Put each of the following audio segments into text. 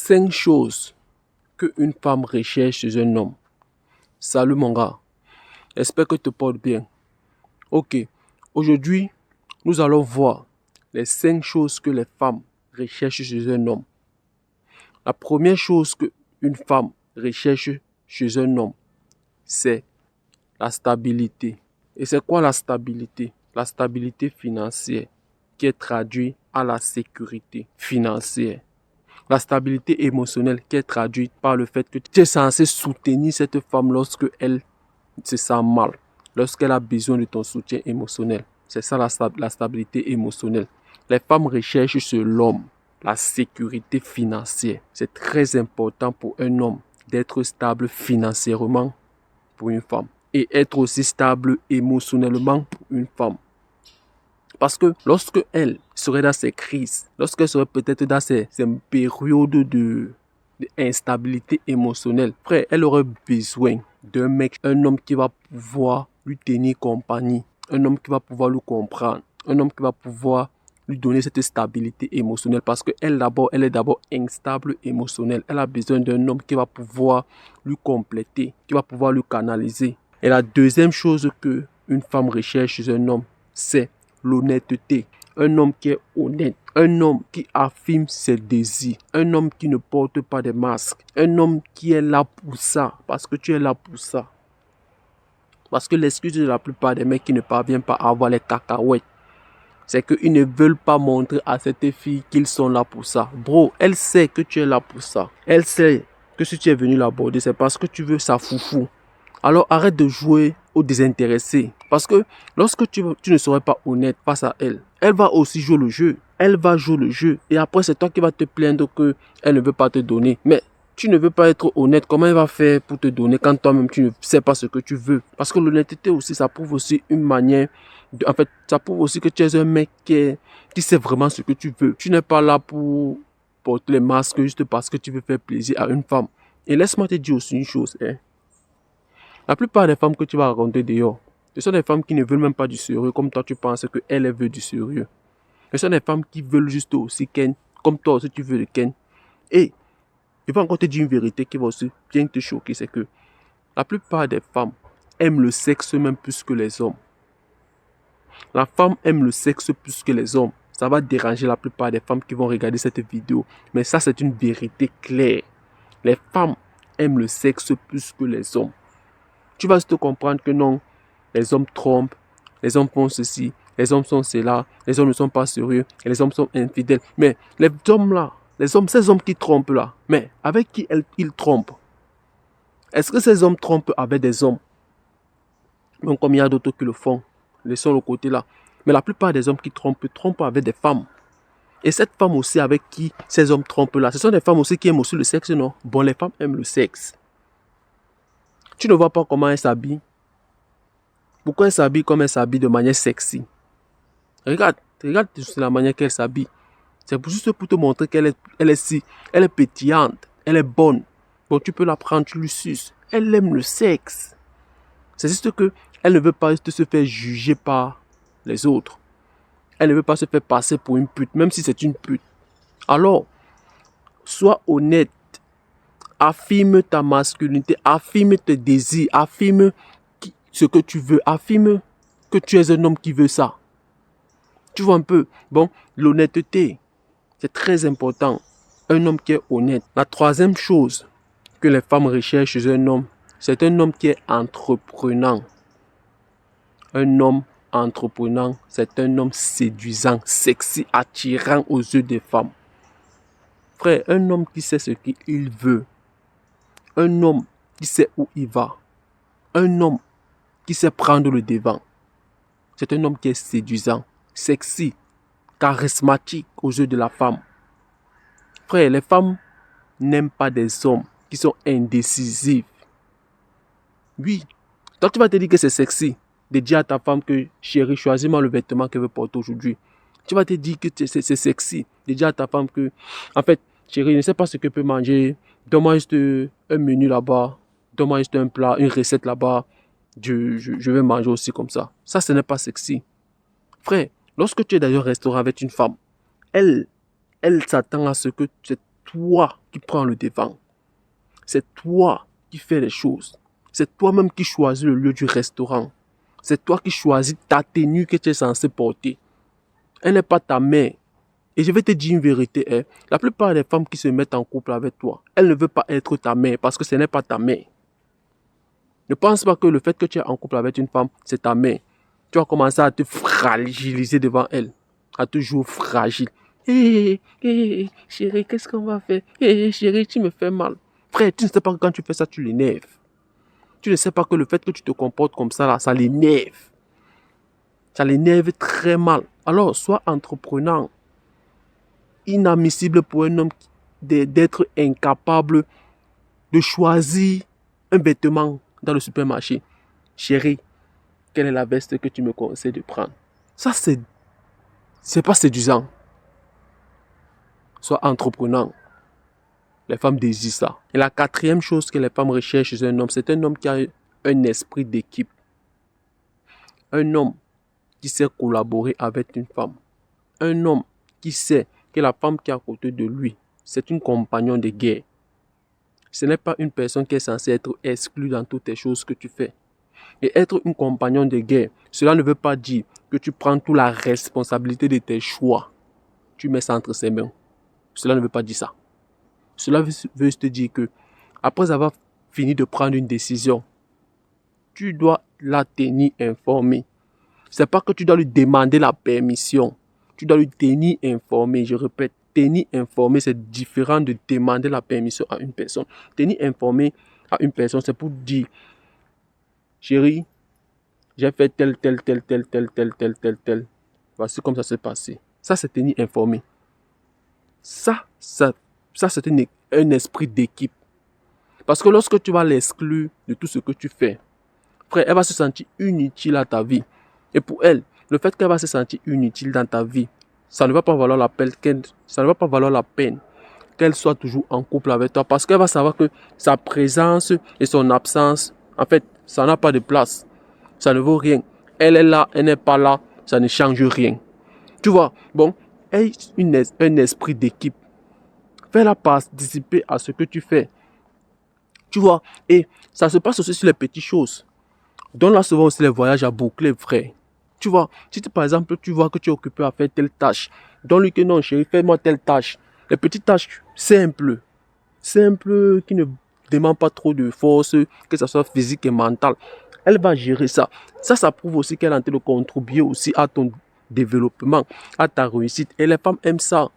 5 choses qu'une femme recherche chez un homme. Salut mon gars, j'espère que tu te portes bien. Ok, aujourd'hui, nous allons voir les 5 choses que les femmes recherchent chez un homme. La première chose qu'une femme recherche chez un homme, c'est la stabilité. Et c'est quoi la stabilité? La stabilité financière, qui est traduite à la sécurité financière. La stabilité émotionnelle, qui est traduite par le fait que tu es censé soutenir cette femme lorsque elle se sent mal, lorsqu'elle a besoin de ton soutien émotionnel. C'est ça la stabilité émotionnelle. Les femmes recherchent chez l'homme la sécurité financière. C'est très important pour un homme d'être stable financièrement pour une femme et être aussi stable émotionnellement pour une femme. Parce que lorsque elle serait dans ses crises, lorsqu'elle serait peut-être dans ces périodes d'instabilité émotionnelle, frère, elle aurait besoin d'un mec, un homme qui va pouvoir lui tenir compagnie, un homme qui va pouvoir lui comprendre, un homme qui va pouvoir lui donner cette stabilité émotionnelle parce qu'elle est d'abord instable émotionnelle. Elle a besoin d'un homme qui va pouvoir lui compléter, qui va pouvoir lui canaliser. Et la deuxième chose qu'une femme recherche chez un homme, c'est l'honnêteté. Un homme qui est honnête, un homme qui affirme ses désirs, un homme qui ne porte pas de masque, un homme qui est là pour ça, parce que tu es là pour ça. Parce que l'excuse de la plupart des mecs qui ne parviennent pas à avoir les cacahuètes, c'est qu'ils ne veulent pas montrer à cette fille qu'ils sont là pour ça. Bro, elle sait que tu es là pour ça. Elle sait que si tu es venu l'aborder, c'est parce que tu veux sa foufou. Alors arrête de jouer au désintéressé. Parce que lorsque tu ne serais pas honnête face à elle, elle va aussi jouer le jeu. Elle va jouer le jeu. Et après, c'est toi qui vas te plaindre qu'elle ne veut pas te donner. Mais tu ne veux pas être honnête. Comment elle va faire pour te donner quand toi-même tu ne sais pas ce que tu veux? Parce que l'honnêteté aussi, ça prouve aussi une manière... En fait, ça prouve aussi que tu es un mec qui sait vraiment ce que tu veux. Tu n'es pas là pour porter les masques juste parce que tu veux faire plaisir à une femme. Et laisse-moi te dire aussi une chose, hein. La plupart des femmes que tu vas rencontrer dehors, ce sont des femmes qui ne veulent même pas du sérieux, comme toi tu penses qu'elle veut du sérieux. Ce sont des femmes qui veulent juste aussi ken, comme toi aussi tu veux le ken. Et je vais encore te dire une vérité qui va aussi bien te choquer, c'est que la plupart des femmes aiment le sexe même plus que les hommes. La femme aime le sexe plus que les hommes. Ça va déranger la plupart des femmes qui vont regarder cette vidéo. Mais ça, c'est une vérité claire. Les femmes aiment le sexe plus que les hommes. Tu vas te comprendre que non, les hommes trompent, les hommes font ceci, les hommes sont cela, les hommes ne sont pas sérieux, et les hommes sont infidèles. Mais les hommes là, ces hommes qui trompent là, mais avec qui ils trompent? Est-ce que ces hommes trompent avec des hommes? Donc comme il y a d'autres qui le font, laissons le côté là. Mais la plupart des hommes qui trompent avec des femmes. Et cette femme aussi avec qui ces hommes trompent là, ce sont des femmes aussi qui aiment aussi le sexe, non? Bon, les femmes aiment le sexe. Tu ne vois pas comment elle s'habille? Pourquoi elle s'habille comme elle s'habille de manière sexy? Regarde la manière qu'elle s'habille. C'est juste pour te montrer qu'elle est pétillante, elle est bonne. Bon, tu peux la prendre, tu lui suces. Elle aime le sexe. C'est juste que elle ne veut pas se faire juger par les autres. Elle ne veut pas se faire passer pour une pute, même si c'est une pute. Alors, sois honnête. Affirme ta masculinité, affirme tes désirs, affirme ce que tu veux, affirme que tu es un homme qui veut ça. Tu vois un peu? Bon, l'honnêteté, c'est très important. Un homme qui est honnête. La troisième chose que les femmes recherchent chez un homme, c'est un homme qui est entreprenant. Un homme entreprenant, c'est un homme séduisant, sexy, attirant aux yeux des femmes. Frère, un homme qui sait ce qu'il veut. Un homme qui sait où il va. Un homme qui sait prendre le devant. C'est un homme qui est séduisant, sexy, charismatique aux yeux de la femme. Frère, les femmes n'aiment pas des hommes qui sont indécisifs. Oui, toi tu vas te dire que c'est sexy de dire à ta femme que chérie, choisis-moi le vêtement qu'elle veut porter aujourd'hui. Tu vas te dire que c'est sexy de dire à ta femme que, en fait, chérie, je ne sais pas ce que peut manger. Donne-moi juste un menu là-bas. Donne-moi juste un plat, une recette là-bas. Je vais manger aussi comme ça. Ça, ce n'est pas sexy. Frère, lorsque tu es dans un restaurant avec une femme, elle s'attend à ce que toi qui prends le devant. C'est toi qui fais les choses. C'est toi-même qui choisis le lieu du restaurant. C'est toi qui choisis ta tenue que tu es censé porter. Elle n'est pas ta mère. Et je vais te dire une vérité. La plupart des femmes qui se mettent en couple avec toi, elles ne veulent pas être ta mère parce que ce n'est pas ta mère. Ne pense pas que le fait que tu es en couple avec une femme, c'est ta mère. Tu vas commencer à te fragiliser devant elle. À te jouer fragile. Hé, chérie, qu'est-ce qu'on va faire? Chérie, tu me fais mal. Frère, tu ne sais pas que quand tu fais ça, tu l'énerves. Tu ne sais pas que le fait que tu te comportes comme ça, là, ça l'énerve. Ça l'énerve très mal. Alors, sois entreprenant. Inadmissible pour un homme d'être incapable de choisir un vêtement dans le supermarché. Chérie, quelle est la veste que tu me conseilles de prendre? Ça, c'est pas séduisant. Sois entreprenant. Les femmes désirent ça. Et la quatrième chose que les femmes recherchent chez un homme, c'est un homme qui a un esprit d'équipe. Un homme qui sait collaborer avec une femme. Un homme qui sait que la femme qui est à côté de lui, c'est une compagnon de guerre. Ce n'est pas une personne qui est censée être exclue dans toutes les choses que tu fais. Et être une compagnon de guerre, cela ne veut pas dire que tu prends toute la responsabilité de tes choix. Tu mets ça entre ses mains. Cela ne veut pas dire ça. Cela veut te dire que, après avoir fini de prendre une décision, tu dois la tenir informée. Ce n'est pas que tu dois lui demander la permission. Tu dois lui tenir informé. Je répète, tenir informé, c'est différent de demander la permission à une personne. Tenir informé à une personne, c'est pour dire, chérie, j'ai fait tel. Voici comme ça s'est passé. Ça, c'est tenir informé. Ça c'est un esprit d'équipe. Parce que lorsque tu vas l'exclure de tout ce que tu fais, frère, elle va se sentir inutile à ta vie. Et pour elle, le fait qu'elle va se sentir inutile dans ta vie, ça ne va pas valoir la peine qu'elle soit toujours en couple avec toi. Parce qu'elle va savoir que sa présence et son absence, en fait, ça n'a pas de place. Ça ne vaut rien. Elle est là, elle n'est pas là, ça ne change rien. Tu vois, bon, aie un esprit d'équipe. Fais-la participer à ce que tu fais. Tu vois, et ça se passe aussi sur les petites choses. Donne-la souvent aussi les voyages à boucler, frère. Tu vois, si par exemple, tu vois que tu es occupé à faire telle tâche, donne-lui que non, chérie, fais-moi telle tâche. Les petites tâches simples, qui ne demandent pas trop de force, que ce soit physique et mentale. Elle va gérer ça. Ça prouve aussi qu'elle est en train de contribuer aussi à ton développement, à ta réussite. Et les femmes aiment ça.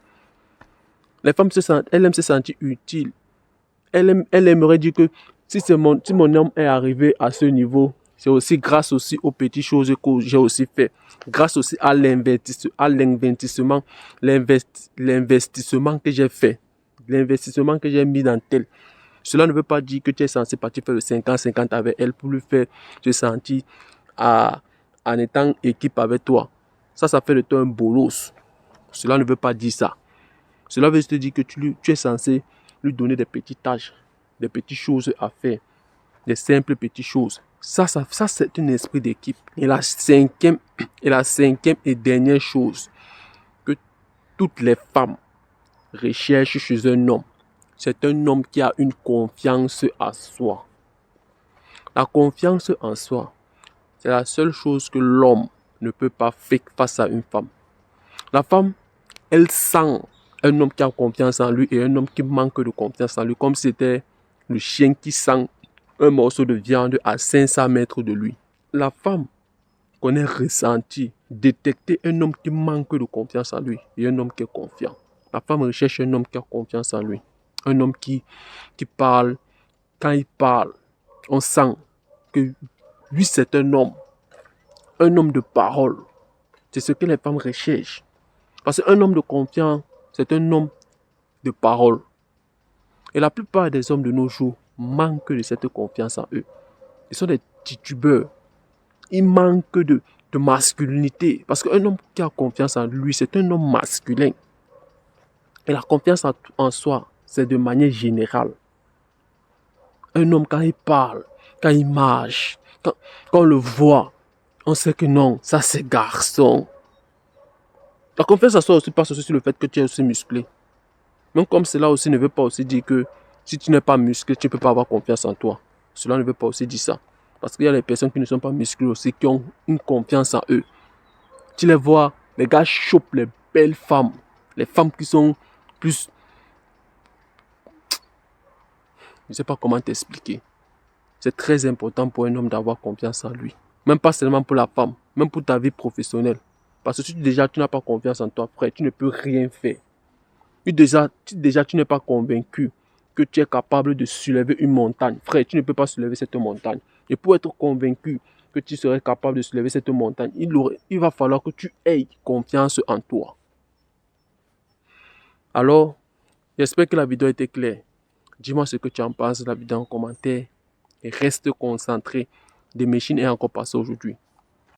Les femmes elles aiment se sentir utiles. Elle aimerait dire que si mon homme est arrivé à ce niveau, c'est aussi grâce aussi aux petites choses que j'ai aussi fait. Grâce aussi à l'investissement que j'ai fait. L'investissement que j'ai mis dans tel. Cela ne veut pas dire que tu es censé partir faire le 50-50 avec elle pour lui faire te sentir en étant équipe avec toi. Ça fait de toi un bolos. Cela ne veut pas dire ça. Cela veut te dire que tu es censé lui donner des petites tâches, des petites choses à faire, des simples petites choses. Ça c'est un esprit d'équipe. Et la cinquième et dernière chose que toutes les femmes recherchent chez un homme, c'est un homme qui a une confiance en soi. La confiance en soi, c'est la seule chose que l'homme ne peut pas faire face à une femme. La femme, elle sent un homme qui a confiance en lui et un homme qui manque de confiance en lui, comme si c'était le chien qui sent un morceau de viande à 500 mètres de lui. La femme connaît ressentir, détecter un homme qui manque de confiance en lui et un homme qui est confiant. La femme recherche un homme qui a confiance en lui. Un homme qui parle, quand il parle, on sent que lui c'est un homme de parole. C'est ce que les femmes recherchent. Parce qu'un homme de confiance, c'est un homme de parole. Et la plupart des hommes de nos jours manquent de cette confiance en eux. Ils sont des titubeurs. Ils manquent de masculinité. Parce qu'un homme qui a confiance en lui, c'est un homme masculin. Et la confiance en soi, c'est de manière générale. Un homme, quand il parle, quand il marche, quand on le voit, on sait que non, ça c'est garçon. La confiance en soi aussi passe aussi sur le fait que tu es aussi musclé. Même comme cela aussi ne veut pas aussi dire que si tu n'es pas musclé, tu ne peux pas avoir confiance en toi. Cela ne veut pas aussi dire ça. Parce qu'il y a des personnes qui ne sont pas musclées aussi, qui ont une confiance en eux. Tu les vois, les gars chopent les belles femmes. Les femmes qui sont plus... Je ne sais pas comment t'expliquer. C'est très important pour un homme d'avoir confiance en lui. Même pas seulement pour la femme, même pour ta vie professionnelle. Parce que si déjà tu n'as pas confiance en toi, frère, tu ne peux rien faire. Si déjà tu n'es pas convaincu que tu es capable de soulever une montagne, frère, tu ne peux pas soulever cette montagne. Et pour être convaincu que tu serais capable de soulever cette montagne, il va falloir que tu aies confiance en toi. Alors, j'espère que la vidéo était claire. Dis-moi ce que tu en penses de la vidéo en commentaire. Et reste concentré. Des machines est encore passé aujourd'hui.